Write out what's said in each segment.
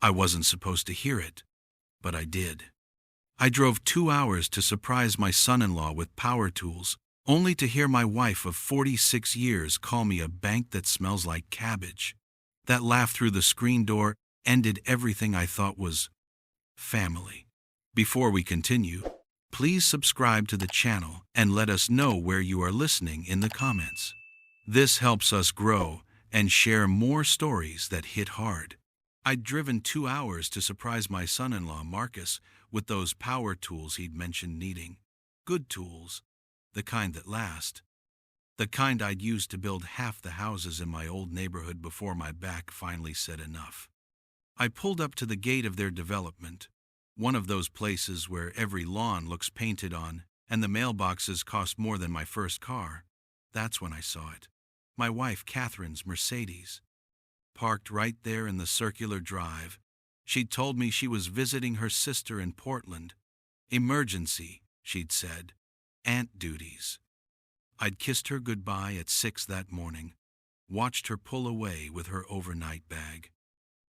I wasn't supposed to hear it, but I did. I drove 2 hours to surprise my son-in-law with power tools, only to hear my wife of 46 years call me a bank that smells like cabbage. That laugh through the screen door ended everything I thought was family. Before we continue, please subscribe to the channel and let us know where you are listening in the comments. This helps us grow and share more stories that hit hard. I'd driven 2 hours to surprise my son-in-law, Marcus, with those power tools he'd mentioned needing. Good tools, the kind that last. The kind I'd used to build half the houses in my old neighborhood before my back finally said enough. I pulled up to the gate of their development, one of those places where every lawn looks painted on and the mailboxes cost more than my first car. That's when I saw it. My wife Catherine's Mercedes, parked right there in the circular drive. She'd told me she was visiting her sister in Portland. Emergency, she'd said. Aunt duties. I'd kissed her goodbye at 6 that morning, watched her pull away with her overnight bag.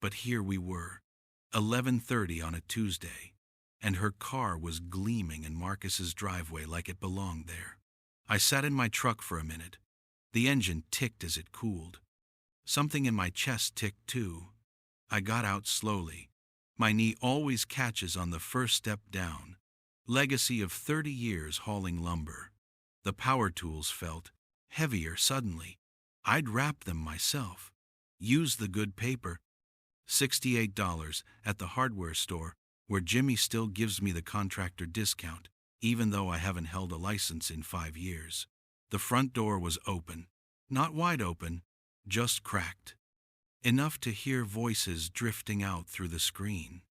But here we were, 11:30 on a Tuesday, and her car was gleaming in Marcus's driveway like it belonged there. I sat in my truck for a minute. The engine ticked as it cooled. Something in my chest ticked too. I got out slowly. My knee always catches on the first step down. Legacy of 30 years hauling lumber. The power tools felt heavier suddenly. I'd wrap them myself. Use the good paper. $68 at the hardware store, where Jimmy still gives me the contractor discount, even though I haven't held a license in 5 years. The front door was open. Not wide open, just cracked. Enough to hear voices drifting out through the screen.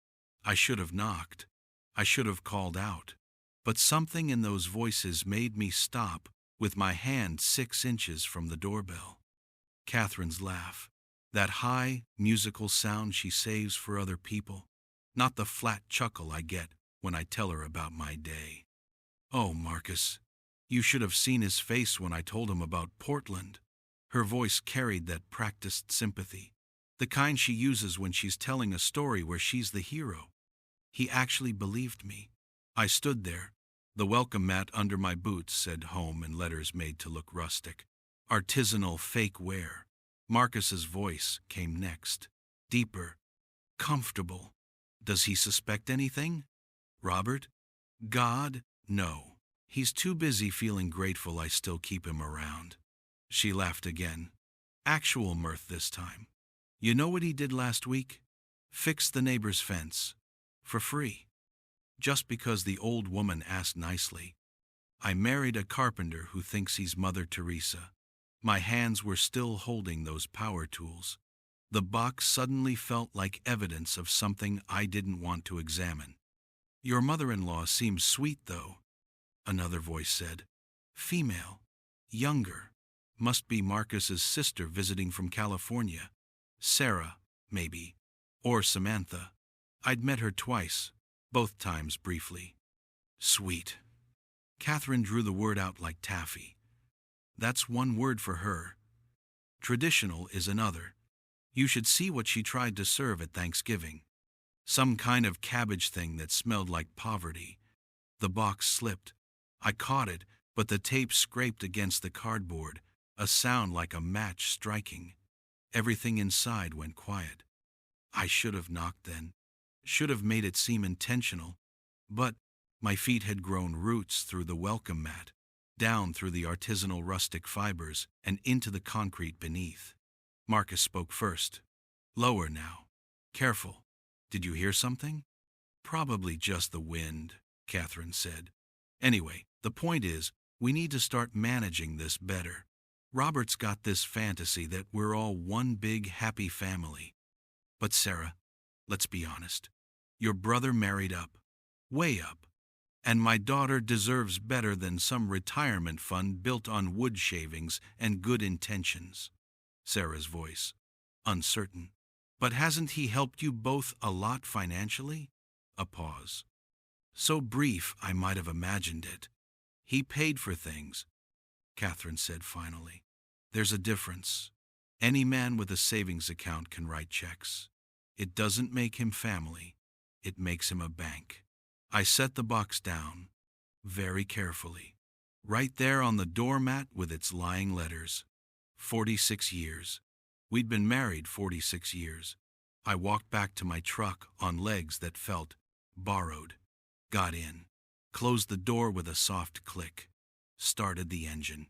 I should have knocked. I should have called out. But something in those voices made me stop with my hand 6 inches from the doorbell. Catherine's laugh. That high, musical sound she saves for other people. Not the flat chuckle I get when I tell her about my day. Oh, Marcus, you should have seen his face when I told him about Portland. Her voice carried that practiced sympathy, the kind she uses when she's telling a story where she's the hero. He actually believed me. I stood there. The welcome mat under my boots said home in letters made to look rustic. Artisanal fake wear. Marcus's voice came next. Deeper. Comfortable. Does he suspect anything? Robert? God? No. He's too busy feeling grateful I still keep him around. She laughed again. Actual mirth this time. You know what he did last week? Fixed the neighbor's fence. For free. Just because the old woman asked nicely. I married a carpenter who thinks he's Mother Teresa. My hands were still holding those power tools. The box suddenly felt like evidence of something I didn't want to examine. Your mother-in-law seems sweet, though, another voice said. Female. Younger. Must be Marcus's sister visiting from California. Sarah, maybe. Or Samantha. I'd met her twice, both times briefly. Sweet. Catherine drew the word out like taffy. That's one word for her. Traditional is another. You should see what she tried to serve at Thanksgiving. Some kind of cabbage thing that smelled like poverty. The box slipped. I caught it, but the tape scraped against the cardboard, a sound like a match striking. Everything inside went quiet. I should have knocked then. Should have made it seem intentional. But my feet had grown roots through the welcome mat, down through the artisanal rustic fibers and into the concrete beneath. Marcus spoke first. Lower now. Careful. Did you hear something? Probably just the wind, Catherine said. Anyway, the point is, we need to start managing this better. Robert's got this fantasy that we're all one big happy family. But Sarah, let's be honest. Your brother married up. Way up. And my daughter deserves better than some retirement fund built on wood shavings and good intentions. Sarah's voice, uncertain. But hasn't he helped you both a lot financially? A pause. So brief I might have imagined it. He paid for things, Catherine said finally. There's a difference. Any man with a savings account can write checks. It doesn't make him family. It makes him a bank. I set the box down, very carefully, right there on the doormat with its lying letters. 46 years. We'd been married 46 years. I walked back to my truck on legs that felt borrowed, got in, closed the door with a soft click, started the engine.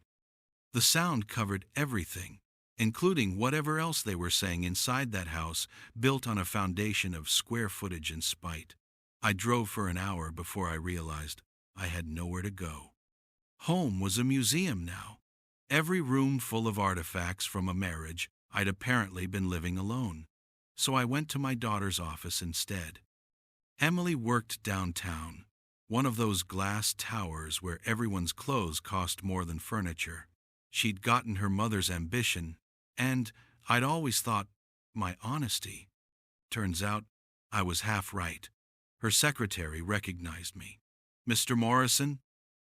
The sound covered everything, including whatever else they were saying inside that house built on a foundation of square footage and spite. I drove for an hour before I realized I had nowhere to go. Home was a museum now. Every room full of artifacts from a marriage I'd apparently been living alone. So I went to my daughter's office instead. Emily worked downtown, one of those glass towers where everyone's clothes cost more than furniture. She'd gotten her mother's ambition, and I'd always thought my honesty. Turns out I was half right. Her secretary recognized me. "Mr. Morrison,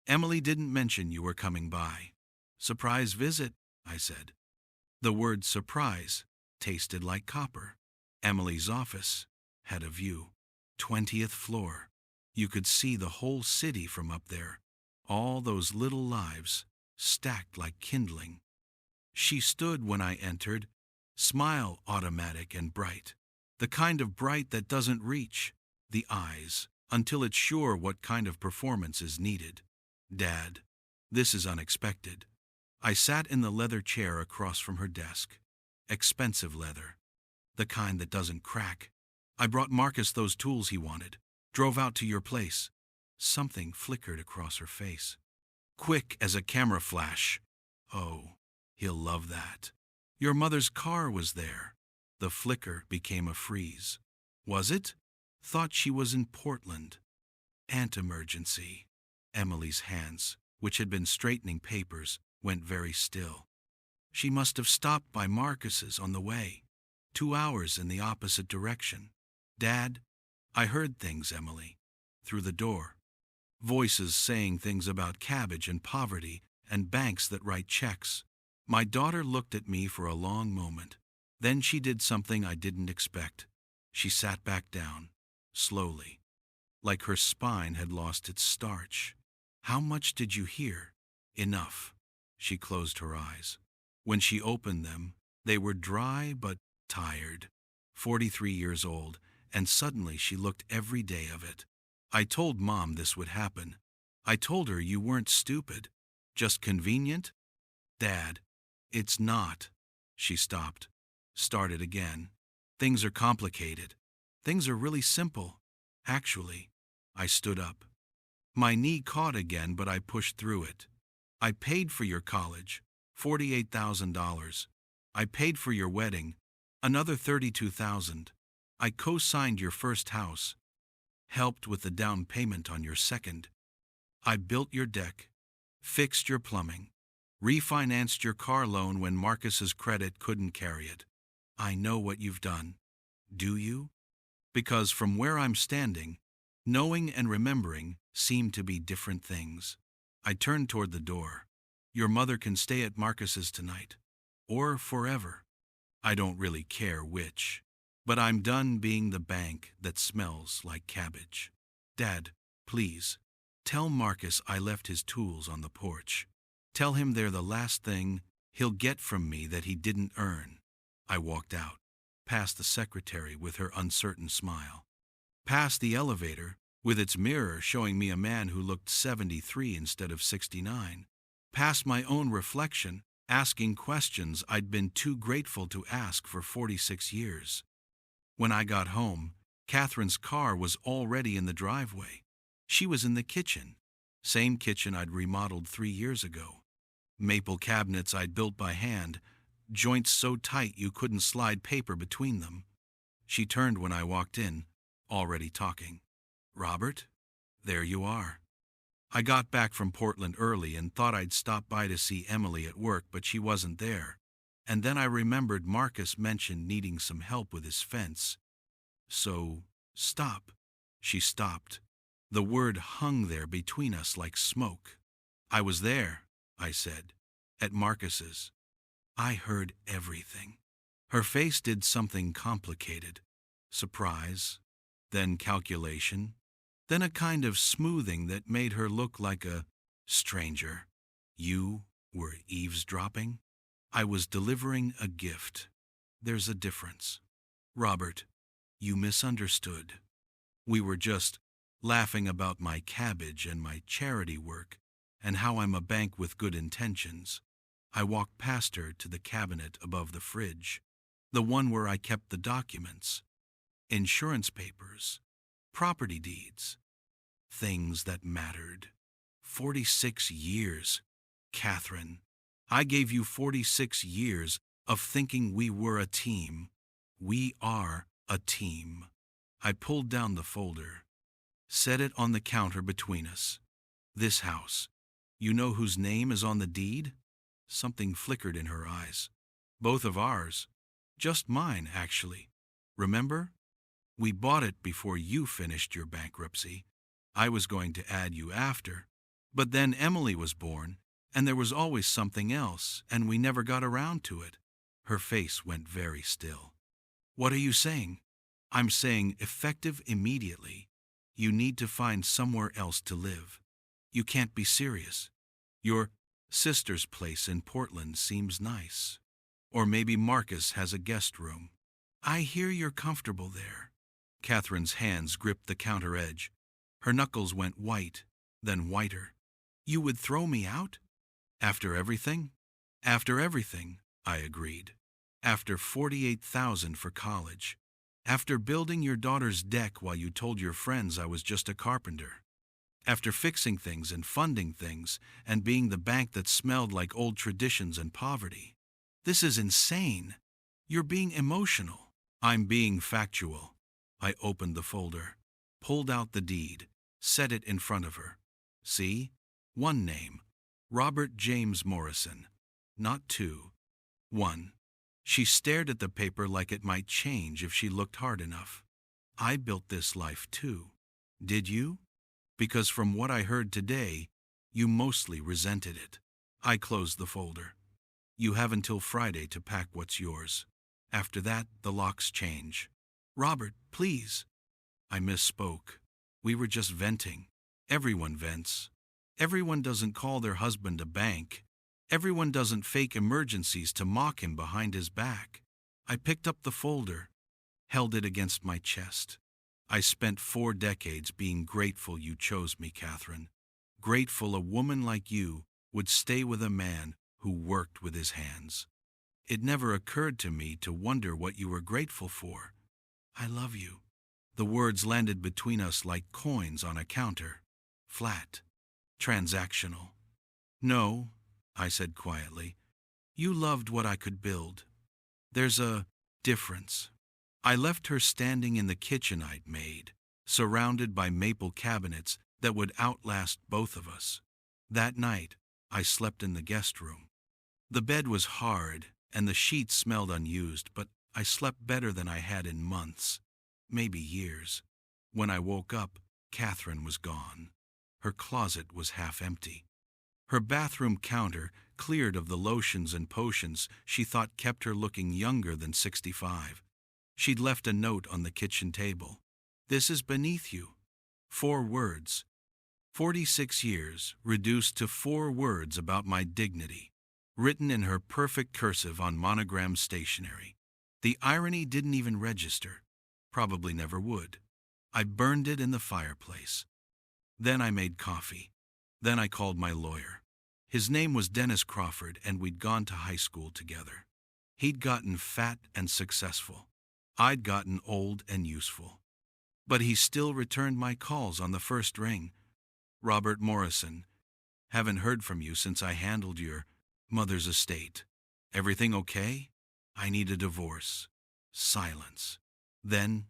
Emily didn't mention you were coming by." "Surprise visit," I said. The word surprise tasted like copper. Emily's office had a view. 20th floor. You could see the whole city from up there. All those little lives stacked like kindling. She stood when I entered, smile automatic and bright. The kind of bright that doesn't reach the eyes until it's sure what kind of performance is needed. "Dad, this is unexpected." I sat in the leather chair across from her desk. Expensive leather. The kind that doesn't crack. "I brought Marcus those tools he wanted. Drove out to your place." Something flickered across her face. Quick as a camera flash. "Oh, he'll love that. Your mother's car was there." The flicker became a freeze. "Was it? Thought she was in Portland." "Ant emergency." Emily's hands, which had been straightening papers, went very still. "She must have stopped by Marcus's on the way. 2 hours in the opposite direction." "Dad, I heard things, Emily, through the door. Voices saying things about Cabbage and poverty and banks that write checks." My daughter looked at me for a long moment. Then she did something I didn't expect. She sat back down, slowly, like her spine had lost its starch. "How much did you hear?" "Enough." She closed her eyes. When she opened them, they were dry but tired. 43 years old, and suddenly she looked every day of it. "I told Mom this would happen. I told her you weren't stupid, just convenient." "Dad, it's not." She stopped, started again. "Things are complicated. Things are really simple, actually." I stood up. My knee caught again, but I pushed through it. "I paid for your college, $48,000. I paid for your wedding, another $32,000. I co-signed your first house, helped with the down payment on your second. I built your deck, fixed your plumbing, refinanced your car loan when Marcus's credit couldn't carry it. I know what you've done. Do you?" Because from where I'm standing, knowing and remembering seem to be different things. I turned toward the door. "Your mother can stay at Marcus's tonight. Or forever. I don't really care which. But I'm done being the bank that smells like cabbage. Dad, please, tell Marcus I left his tools on the porch. Tell him they're the last thing he'll get from me that he didn't earn." I walked out, past the secretary with her uncertain smile, past the elevator with its mirror showing me a man who looked 73 instead of 69, past my own reflection, asking questions I'd been too grateful to ask for 46 years. When I got home, Catherine's car was already in the driveway. She was in the kitchen, same kitchen I'd remodeled 3 years ago. Maple cabinets I'd built by hand, joints so tight you couldn't slide paper between them. She turned when I walked in, already talking. "Robert, there you are." I got back from Portland early and thought I'd stop by to see Emily at work, but she wasn't there. And then I remembered Marcus mentioned needing some help with his fence. "So, stop." She stopped. The word hung there between us like smoke. "I was there," I said, "at Marcus's. I heard everything." Her face did something complicated. surprise, then calculation, then a kind of smoothing that made her look like a stranger. You were eavesdropping? I was delivering a gift. There's a difference. Robert, you misunderstood. We were just laughing about my cabbage and my charity work and how I'm a bank with good intentions. I walked past her to the cabinet above the fridge, the one where I kept the documents, insurance papers, property deeds, things that mattered. 46 years, Catherine. I gave you 46 years of thinking we were a team. We are a team. I pulled down the folder, set it on the counter between us. This house, you know whose name is on the deed? Something flickered in her eyes. Both of ours. Just mine, actually. Remember? We bought it before you finished your bankruptcy. I was going to add you after. But then Emily was born, and there was always something else, and we never got around to it. Her face went very still. What are you saying? I'm saying effective immediately. You need to find somewhere else to live. You can't be serious. Your sister's place in Portland seems nice. Or maybe Marcus has a guest room. I hear you're comfortable there. Catherine's hands gripped the counter edge. Her knuckles went white, then whiter. You would throw me out? After everything? After everything, I agreed. After $48,000 for college. After building your daughter's deck while you told your friends I was just a carpenter. After fixing things and funding things and being the bank that smelled like old traditions and poverty. This is insane. You're being emotional. I'm being factual. I opened the folder, pulled out the deed, set it in front of her. See? One name. Robert James Morrison. Not two. One. She stared at the paper like it might change if she looked hard enough. I built this life too. Did you? Because from what I heard today, you mostly resented it. I closed the folder. You have until Friday to pack what's yours. After that, the locks change. Robert, please. I misspoke. We were just venting. Everyone vents. Everyone doesn't call their husband a bank. Everyone doesn't fake emergencies to mock him behind his back. I picked up the folder, held it against my chest. I spent 4 decades being grateful you chose me, Catherine. Grateful a woman like you would stay with a man who worked with his hands. It never occurred to me to wonder what you were grateful for. I love you. The words landed between us like coins on a counter. Flat. Transactional. No, I said quietly. You loved what I could build. There's a difference. I left her standing in the kitchen I'd made, surrounded by maple cabinets that would outlast both of us. That night, I slept in the guest room. The bed was hard, and the sheets smelled unused, but I slept better than I had in months, maybe years. When I woke up, Catherine was gone. Her closet was half empty. Her bathroom counter, cleared of the lotions and potions she thought kept her looking younger than 65. She'd left a note on the kitchen table. This is beneath you. 4 words. 46 years reduced to 4 words about my dignity, written in her perfect cursive on monogram stationery. The irony didn't even register. Probably never would. I burned it in the fireplace. Then I made coffee. Then I called my lawyer. His name was Dennis Crawford, and we'd gone to high school together. He'd gotten fat and successful. I'd gotten old and useful. But he still returned my calls on the first ring. Robert Morrison, haven't heard from you since I handled your mother's estate. Everything okay? I need a divorce. Silence. Then,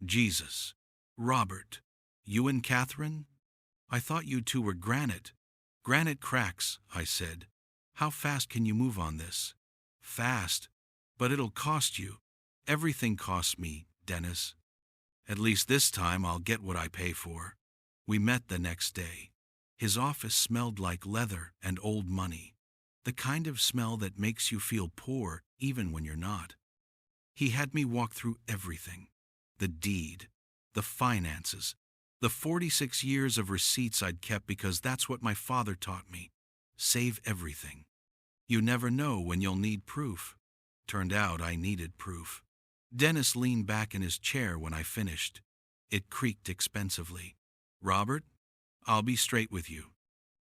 Jesus. Robert, you and Catherine? I thought you two were granite. Granite cracks, I said. How fast can you move on this? Fast. But it'll cost you. Everything costs me, Dennis. At least this time I'll get what I pay for. We met the next day. His office smelled like leather and old money. The kind of smell that makes you feel poor even when you're not. He had me walk through everything. The deed, the finances, the 46 years of receipts I'd kept because that's what my father taught me. Save everything. You never know when you'll need proof. Turned out I needed proof. Dennis leaned back in his chair when I finished. It creaked expensively. Robert, I'll be straight with you.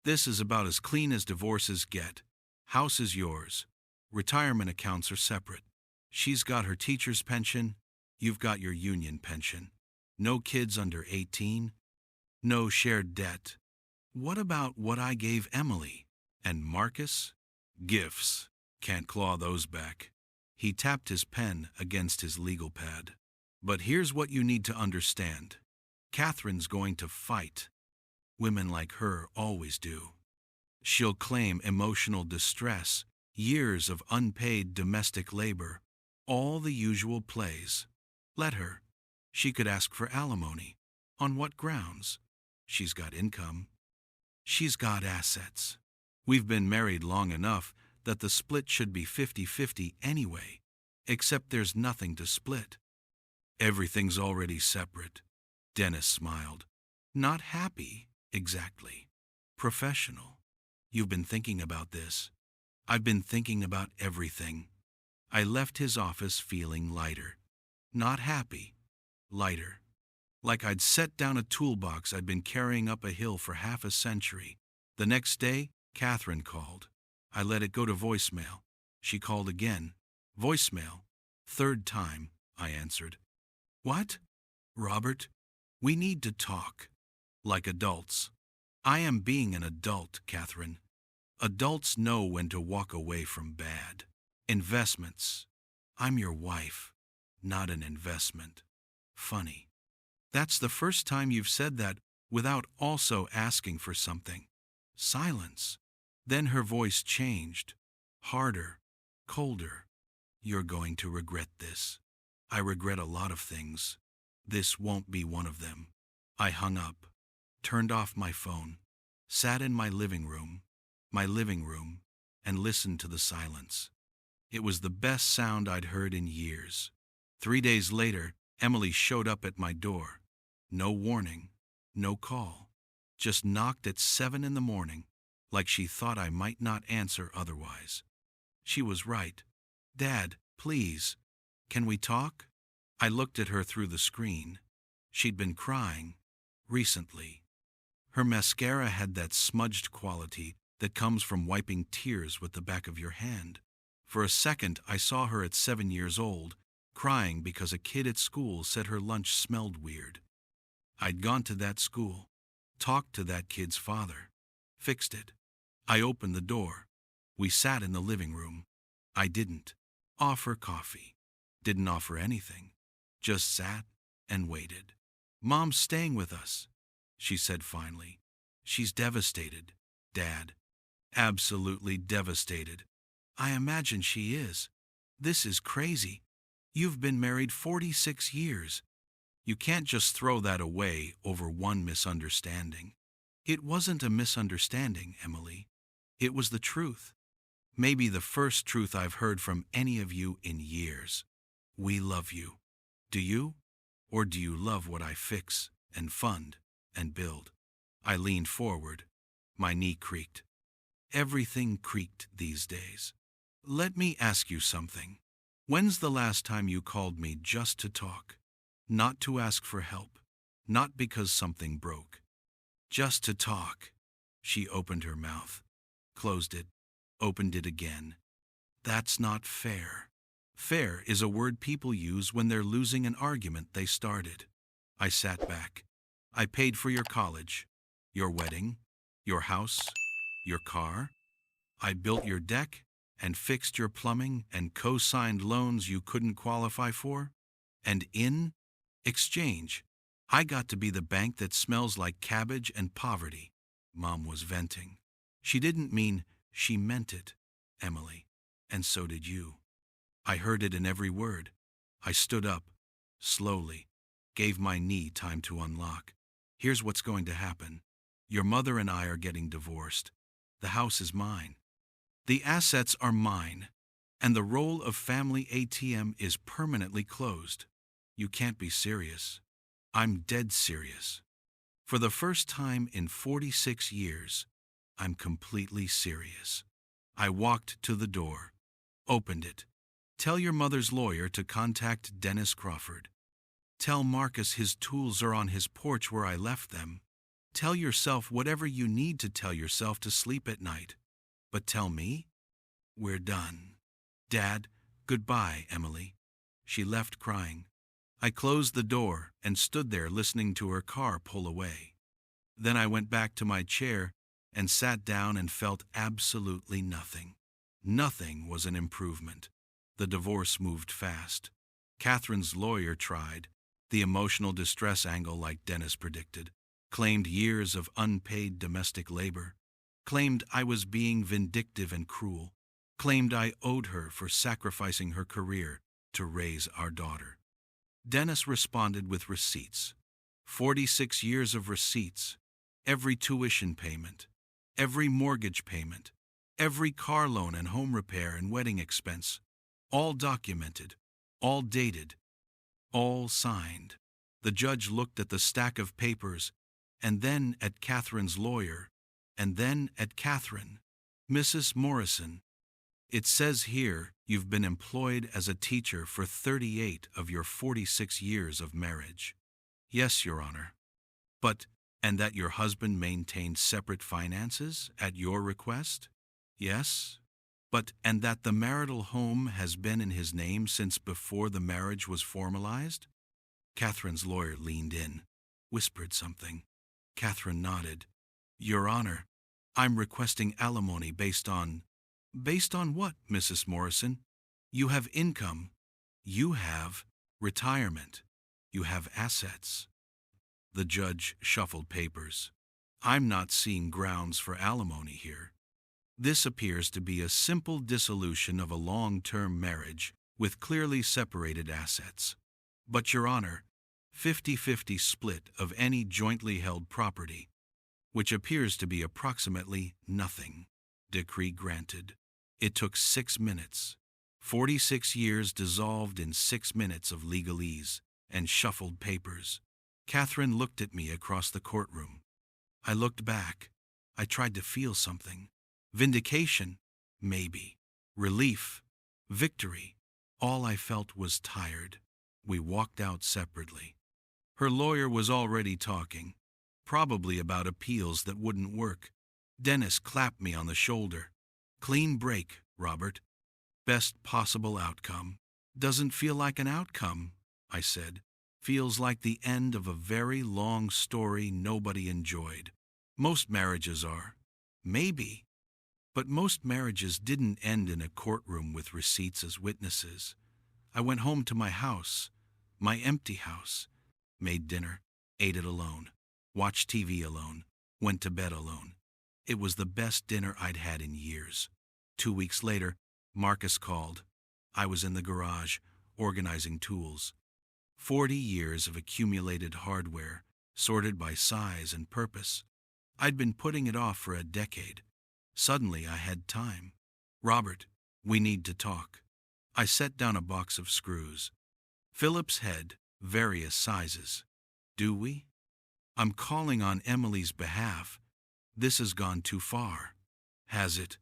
This is about as clean as divorces get. House is yours. Retirement accounts are separate. She's got her teacher's pension. You've got your union pension. No kids under 18. No shared debt. What about what I gave Emily? And Marcus? Gifts. Can't claw those back. He tapped his pen against his legal pad. But here's what you need to understand. Catherine's going to fight. Women like her always do. She'll claim emotional distress, years of unpaid domestic labor, all the usual plays. Let her. She could ask for alimony. On what grounds? She's got income. She's got assets. We've been married long enough that the split should be 50-50 anyway, except there's nothing to split. Everything's already separate. Dennis smiled. Not happy, exactly. Professional. You've been thinking about this. I've been thinking about everything. I left his office feeling lighter. Not happy. Lighter. Like I'd set down a toolbox I'd been carrying up a hill for half a century. The next day, Catherine called. I let it go to voicemail. She called again. Voicemail. Third time, I answered. What? Robert, we need to talk. Like adults. I am being an adult, Catherine. Adults know when to walk away from bad. Investments. I'm your wife, not an investment. Funny. That's the first time you've said that without also asking for something. Silence. Then her voice changed. Harder. Colder. You're going to regret this. I regret a lot of things. This won't be one of them. I hung up. Turned off my phone. Sat in my living room, and listened to the silence. It was the best sound I'd heard in years. 3 days later, Emily showed up at my door. No warning, no call. Just knocked at 7 a.m, like she thought I might not answer otherwise. She was right. Dad, please, can we talk? I looked at her through the screen. She'd been crying. Recently. Her mascara had that smudged quality that comes from wiping tears with the back of your hand. For a second, I saw her at 7 years old, crying because a kid at school said her lunch smelled weird. I'd gone to that school, talked to that kid's father, fixed it. I opened the door. We sat in the living room. I didn't offer coffee, didn't offer anything, just sat and waited. Mom's staying with us, she said finally. She's devastated, Dad. Absolutely devastated. I imagine she is. This is crazy. You've been married 46 years. You can't just throw that away over one misunderstanding. It wasn't a misunderstanding, Emily. It was the truth. Maybe the first truth I've heard from any of you in years. We love you. Do you? Or do you love what I fix and fund and build? I leaned forward. My knee creaked. Everything creaked these days. Let me ask you something. When's the last time you called me just to talk? Not to ask for help. Not because something broke. Just to talk. She opened her mouth, closed it, opened it again. That's not fair. Fair is a word people use when they're losing an argument they started. I sat back. I paid for your college, your wedding, your house, your car. I built your deck and fixed your plumbing and co-signed loans you couldn't qualify for. And in exchange, I got to be the bank that smells like cabbage and poverty. Mom was venting. She didn't mean, she meant it, Emily. And so did you. I heard it in every word. I stood up, slowly, gave my knee time to unlock. Here's what's going to happen. Your mother and I are getting divorced. The house is mine. The assets are mine. And the role of family ATM is permanently closed. You can't be serious. I'm dead serious. For the first time in 46 years, I'm completely serious. I walked to the door, opened it. Tell your mother's lawyer to contact Dennis Crawford. Tell Marcus his tools are on his porch where I left them. Tell yourself whatever you need to tell yourself to sleep at night. But tell me, we're done. Dad, goodbye, Emily. She left crying. I closed the door and stood there listening to her car pull away. Then I went back to my chair and sat down and felt absolutely nothing. Nothing was an improvement. The divorce moved fast. Catherine's lawyer tried, the emotional distress angle like Dennis predicted, claimed years of unpaid domestic labor, claimed I was being vindictive and cruel, claimed I owed her for sacrificing her career to raise our daughter. Dennis responded with receipts. 46 years of receipts, every tuition payment, every mortgage payment, every car loan and home repair and wedding expense, all documented, all dated, all signed. The judge looked at the stack of papers, and then at Catherine's lawyer, and then at Catherine. Mrs. Morrison, it says here you've been employed as a teacher for 38 of your 46 years of marriage. Yes, Your Honor. But, and that your husband maintained separate finances at your request? Yes. But, and that the marital home has been in his name since before the marriage was formalized? Catherine's lawyer leaned in, whispered something. Catherine nodded. Your Honor, I'm requesting alimony based on what, Mrs. Morrison? You have income. You have retirement. You have assets. The judge shuffled papers. I'm not seeing grounds for alimony here. This appears to be a simple dissolution of a long-term marriage with clearly separated assets. But, Your Honor, 50-50 split of any jointly held property, which appears to be approximately nothing. Decree granted. It took 6 minutes. 46 years dissolved in 6 minutes of legalese and shuffled papers. Catherine looked at me across the courtroom. I looked back. I tried to feel something. Vindication? Maybe. Relief? Victory? All I felt was tired. We walked out separately. Her lawyer was already talking, probably about appeals that wouldn't work. Dennis clapped me on the shoulder. Clean break, Robert. Best possible outcome. Doesn't feel like an outcome, I said. Feels like the end of a very long story nobody enjoyed. Most marriages are. Maybe. But most marriages didn't end in a courtroom with receipts as witnesses. I went home to my house, my empty house, made dinner, ate it alone, watched TV alone, went to bed alone. It was the best dinner I'd had in years. 2 weeks later, Marcus called. I was in the garage, organizing tools. 40 years of accumulated hardware, sorted by size and purpose. I'd been putting it off for a decade. Suddenly I had time. Robert, we need to talk. I set down a box of screws. Phillips head, various sizes. Do we? I'm calling on Emily's behalf. This has gone too far. Has it?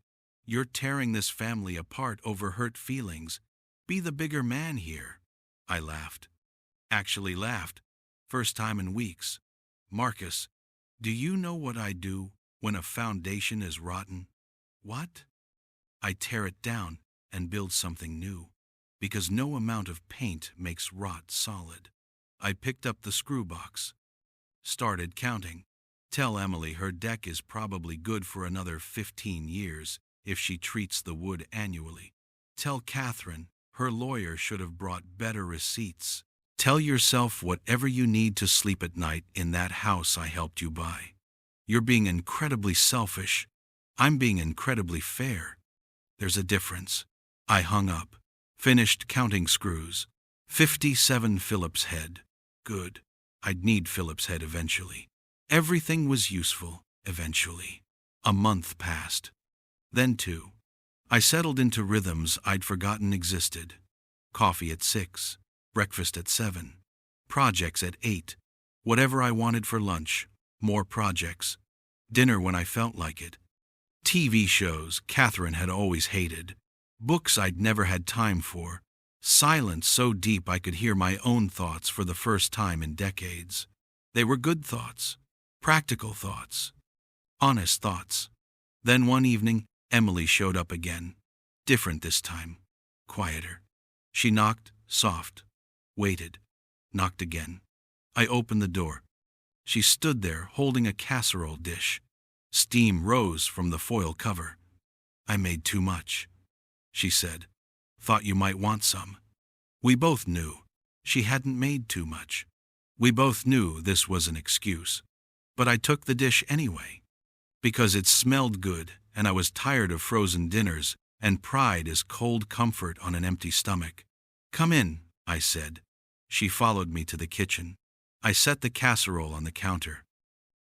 You're tearing this family apart over hurt feelings. Be the bigger man here. I laughed. Actually laughed. First time in weeks. Marcus, do you know what I do when a foundation is rotten? What? I tear it down and build something new, because no amount of paint makes rot solid. I picked up the screw box, started counting. Tell Emily her deck is probably good for another 15 years if she treats the wood annually. Tell Catherine her lawyer should have brought better receipts. Tell yourself whatever you need to sleep at night in that house I helped you buy. You're being incredibly selfish. I'm being incredibly fair. There's a difference. I hung up, finished counting screws. 57 Phillips head. Good. I'd need Phillips head eventually. Everything was useful, eventually. A month passed. Then 2. I settled into rhythms I'd forgotten existed. Coffee at 6, breakfast at 7, Projects at 8. Whatever I wanted for lunch. More projects. Dinner when I felt like it. TV shows Catherine had always hated. Books I'd never had time for. Silence so deep I could hear my own thoughts for the first time in decades. They were good thoughts. Practical thoughts. Honest thoughts. Then one evening, Emily showed up again. Different this time. Quieter. She knocked, soft. Waited. Knocked again. I opened the door. She stood there holding a casserole dish. Steam rose from the foil cover. "I made too much," she said. "Thought you might want some." We both knew she hadn't made too much. We both knew this was an excuse. But I took the dish anyway. Because it smelled good, and I was tired of frozen dinners, and pride is cold comfort on an empty stomach. "Come in," I said. She followed me to the kitchen. I set the casserole on the counter.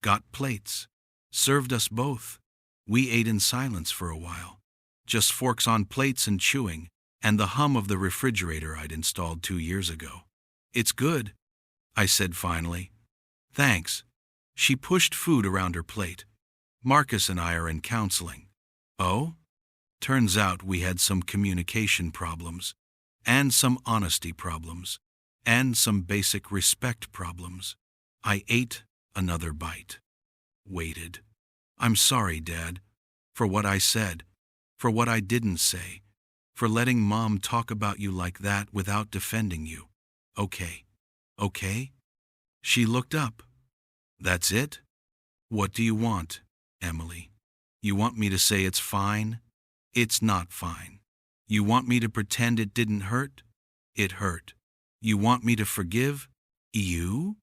Got plates. Served us both. We ate in silence for a while. Just forks on plates and chewing, and the hum of the refrigerator I'd installed 2 years ago. "It's good," I said finally. "Thanks." She pushed food around her plate. "Marcus and I are in counseling." "Oh?" Turns out we had some communication problems, and some honesty problems, and some basic respect problems. I ate another bite. Waited. "I'm sorry, Dad, for what I said, for what I didn't say, for letting Mom talk about you like that without defending you. Okay? Okay?" She looked up. "That's it? What do you want, Emily? You want me to say it's fine? It's not fine. You want me to pretend it didn't hurt? It hurt. You want me to forgive? You?"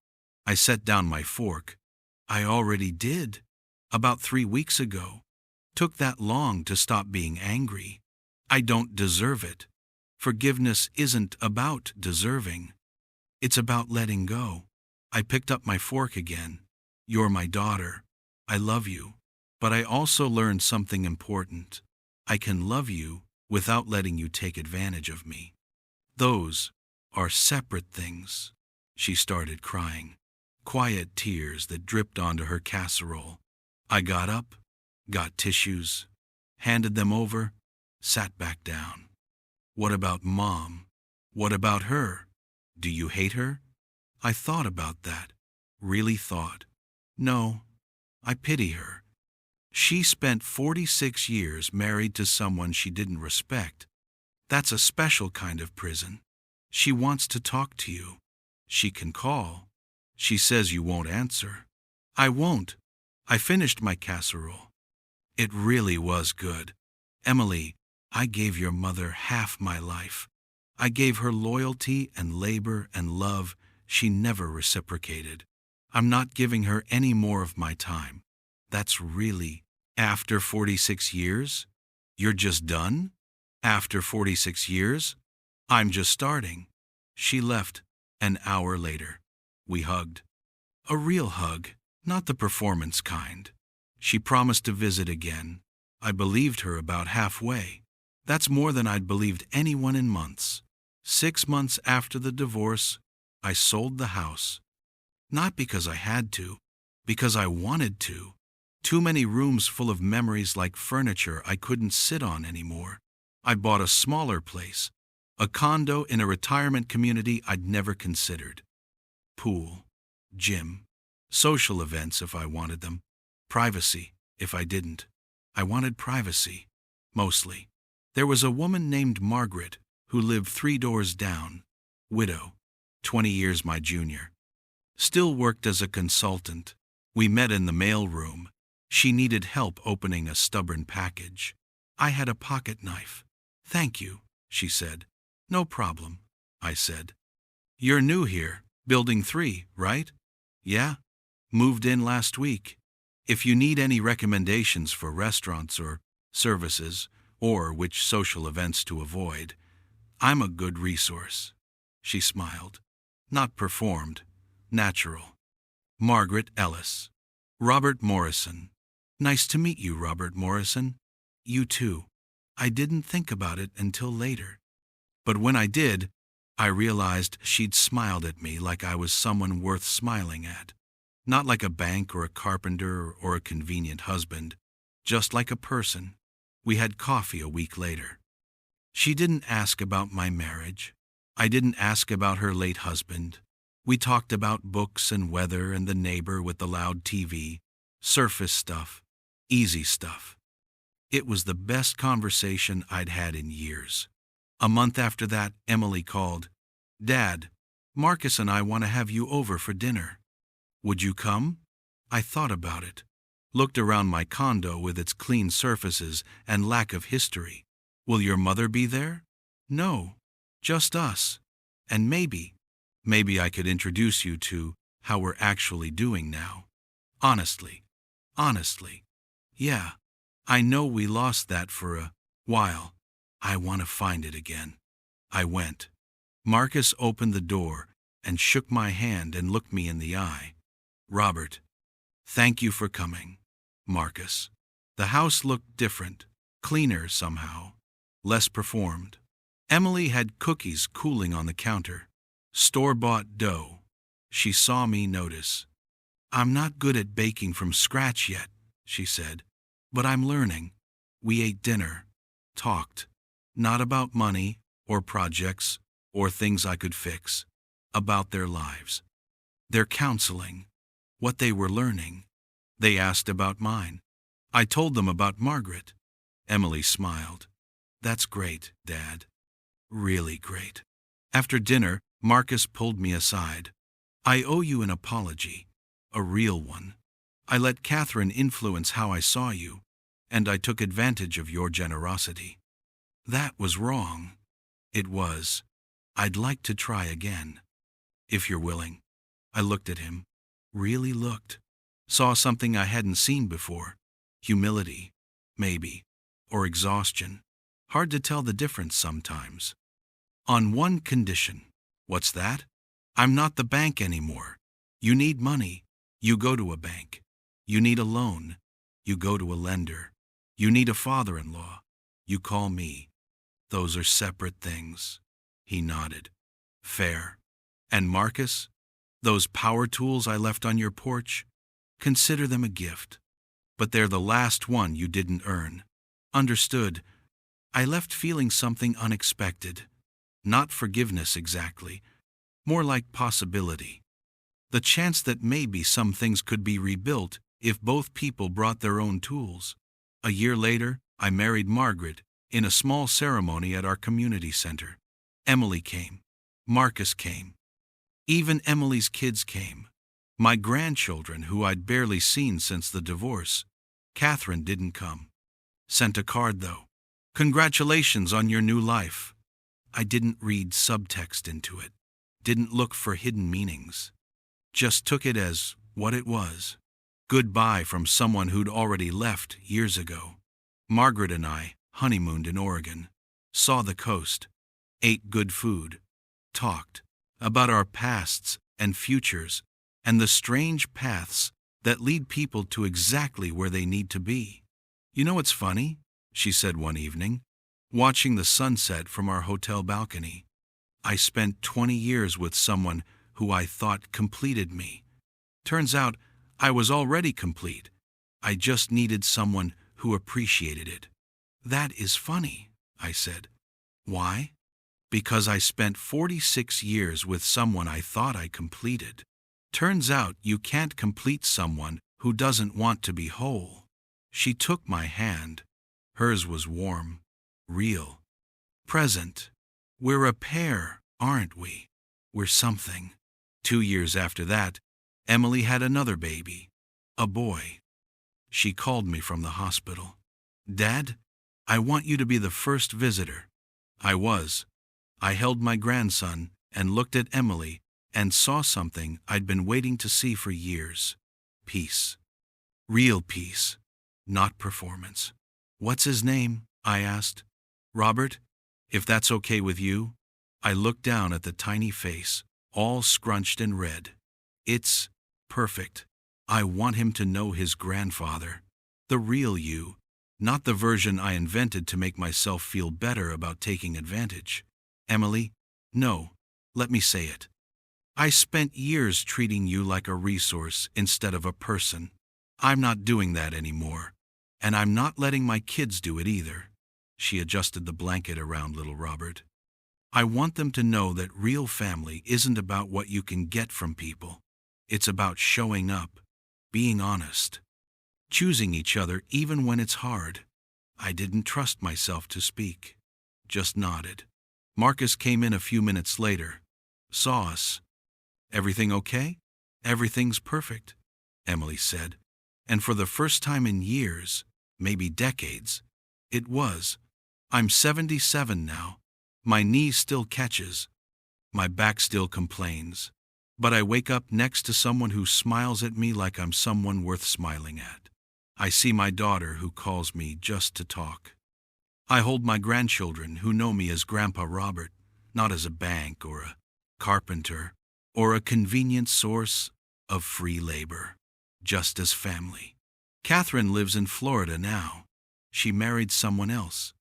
I set down my fork. "I already did. About 3 weeks ago. Took that long to stop being angry. I don't deserve it. Forgiveness isn't about deserving. It's about letting go." I picked up my fork again. "You're my daughter. I love you. But I also learned something important. I can love you without letting you take advantage of me. Those are separate things." She started crying. Quiet tears that dripped onto her casserole. I got up, got tissues, handed them over, sat back down. "What about Mom? What about her? Do you hate her?" I thought about that. Really thought. No, I pity her. She spent 46 years married to someone she didn't respect. That's a special kind of prison. She wants to talk to you. She can call. She says you won't answer. I won't. I finished my casserole. It really was good. "Emily, I gave your mother half my life. I gave her loyalty and labor and love she never reciprocated. I'm not giving her any more of my time. That's really, after 46 years? You're just done? After 46 years? I'm just starting." She left an hour later. We hugged. A real hug, not the performance kind. She promised to visit again. I believed her about halfway. That's more than I'd believed anyone in months. 6 months after the divorce, I sold the house. Not because I had to, because I wanted to. Too many rooms full of memories like furniture I couldn't sit on anymore. I bought a smaller place, a condo in a retirement community I'd never considered. Pool, gym, social events if I wanted them, privacy if I didn't. I wanted privacy, mostly. There was a woman named Margaret who lived 3 doors down, widow, 20 years my junior. Still worked as a consultant. We met in the mail room. She needed help opening a stubborn package. I had a pocket knife. "Thank you," she said. "No problem," I said. "You're new here, building 3, right?" "Yeah. Moved in last week. If you need any recommendations for restaurants or services, or which social events to avoid, I'm a good resource." She smiled. Not performed. Natural. Margaret Ellis. Robert Morrison. "Nice to meet you, Robert Morrison." "You too." I didn't think about it until later. But when I did, I realized she'd smiled at me like I was someone worth smiling at. Not like a bank or a carpenter or a convenient husband, just like a person. We had coffee a week later. She didn't ask about my marriage. I didn't ask about her late husband. We talked about books and weather and the neighbor with the loud TV, surface stuff, easy stuff. It was the best conversation I'd had in years. A month after that, Emily called. "Dad, Marcus and I want to have you over for dinner. Would you come?" I thought about it, looked around my condo with its clean surfaces and lack of history. "Will your mother be there?" "No, just us. And maybe I could introduce you to how we're actually doing now." Honestly. Yeah, I know we lost that for a while. I want to find it again. I went. Marcus opened the door and shook my hand and looked me in the eye. "Robert, thank you for coming." "Marcus." The house looked different, cleaner somehow, less performed. Emily had cookies cooling on the counter, store-bought dough. She saw me notice. "I'm not good at baking from scratch yet," she said, "but I'm learning." We ate dinner, talked, not about money or projects or things I could fix, about their lives, their counseling, what they were learning. They asked about mine. I told them about Margaret. Emily smiled. "That's great, Dad. Really great." After dinner, Marcus pulled me aside. "I owe you an apology, a real one. I let Catherine influence how I saw you, and I took advantage of your generosity. That was wrong. It was. I'd like to try again. If you're willing." I looked at him. Really looked. Saw something I hadn't seen before. Humility, maybe, or exhaustion. Hard to tell the difference sometimes. "On one condition." "What's that?" "I'm not the bank anymore. You need money. You go to a bank. You need a loan. You go to a lender. You need a father-in-law. You call me. Those are separate things." He nodded. "Fair. And Marcus? Those power tools I left on your porch? Consider them a gift. But they're the last one you didn't earn." "Understood." I left feeling something unexpected. Not forgiveness exactly, more like possibility. The chance that maybe some things could be rebuilt if both people brought their own tools. A year later, I married Margaret in a small ceremony at our community center. Emily came. Marcus came. Even Emily's kids came. My grandchildren, who I'd barely seen since the divorce. Catherine didn't come. Sent a card, though. "Congratulations on your new life." I didn't read subtext into it. Didn't look for hidden meanings. Just took it as what it was. Goodbye from someone who'd already left years ago. Margaret and I honeymooned in Oregon. Saw the coast. Ate good food. Talked about our pasts and futures and the strange paths that lead people to exactly where they need to be. "You know what's funny?" she said one evening, watching the sunset from our hotel balcony. "I spent 20 years with someone who I thought completed me. Turns out I was already complete. I just needed someone who appreciated it." "That is funny," I said. "Why?" "Because I spent 46 years with someone I thought I completed. Turns out you can't complete someone who doesn't want to be whole." She took my hand. Hers was warm, real, present. "We're a pair, aren't we? We're something." 2 years after that, Emily had another baby, a boy. She called me from the hospital. "Dad, I want you to be the first visitor." I was. I held my grandson and looked at Emily and saw something I'd been waiting to see for years. Peace. Real peace, not performance. "What's his name?" I asked. "Robert, if that's okay with you." I looked down at the tiny face, all scrunched and red. "It's perfect. I want him to know his grandfather. The real you, not the version I invented to make myself feel better about taking advantage." "Emily, no, Let me say it. I spent years treating you like a resource instead of a person. I'm not doing that anymore. And I'm not letting my kids do it either. She adjusted the blanket around little Robert. I want them to know that real family isn't about what you can get from people. It's about showing up, being honest, choosing each other even when it's hard. I didn't trust myself to speak. Just nodded. Marcus came in a few minutes later. Saw us. Everything okay? Everything's perfect, Emily said. And for the first time in years, maybe decades, it was. I'm 77 now. My knee still catches. My back still complains. But I wake up next to someone who smiles at me like I'm someone worth smiling at. I see my daughter who calls me just to talk. I hold my grandchildren who know me as Grandpa Robert, not as a bank or a carpenter or a convenient source of free labor, just as family. Catherine lives in Florida now. She married someone else,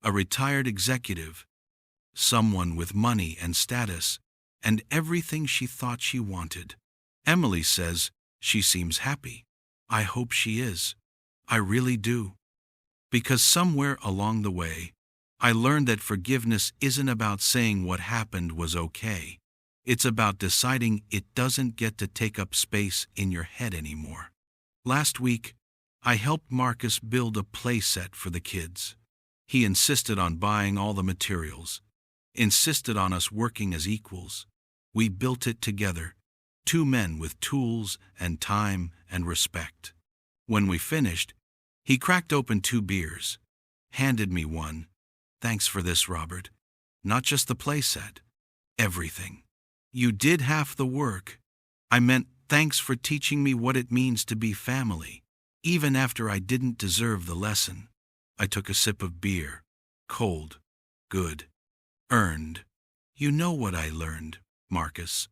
a retired executive, someone with money and status, and everything she thought she wanted. Emily says she seems happy. I hope she is. I really do. Because somewhere along the way, I learned that forgiveness isn't about saying what happened was okay. It's about deciding it doesn't get to take up space in your head anymore. Last week, I helped Marcus build a play set for the kids. He insisted on buying all the materials, insisted on us working as equals. We built it together, two men with tools and time and respect. When we finished, he cracked open 2 beers, handed me one. Thanks for this, Robert. Not just the play set. Everything. You did half the work. I meant thanks for teaching me what it means to be family, even after I didn't deserve the lesson. I took a sip of beer. Cold. Good. Earned. You know what I learned, Marcus.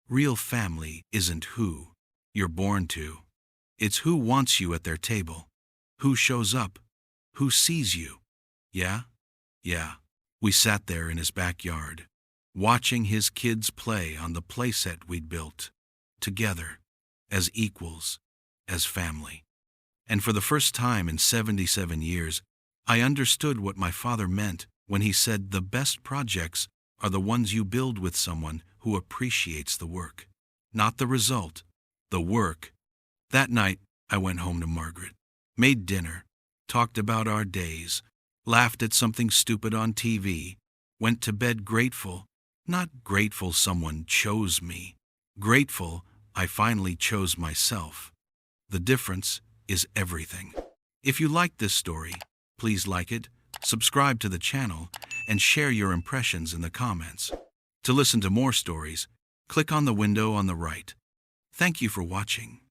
Real family isn't who you're born to. It's who wants you at their table, who shows up, who sees you. Yeah? Yeah. We sat there in his backyard, watching his kids play on the playset we'd built, together, as equals, as family. And for the first time in 77 years, I understood what my father meant when he said the best projects are the ones you build with someone who appreciates the work. Not the result, the work. That night, I went home to Margaret, made dinner, talked about our days, laughed at something stupid on TV, went to bed grateful. Not grateful someone chose me. Grateful I finally chose myself. The difference is everything. If you liked this story, please like it, subscribe to the channel, and share your impressions in the comments. To listen to more stories, click on the window on the right. Thank you for watching.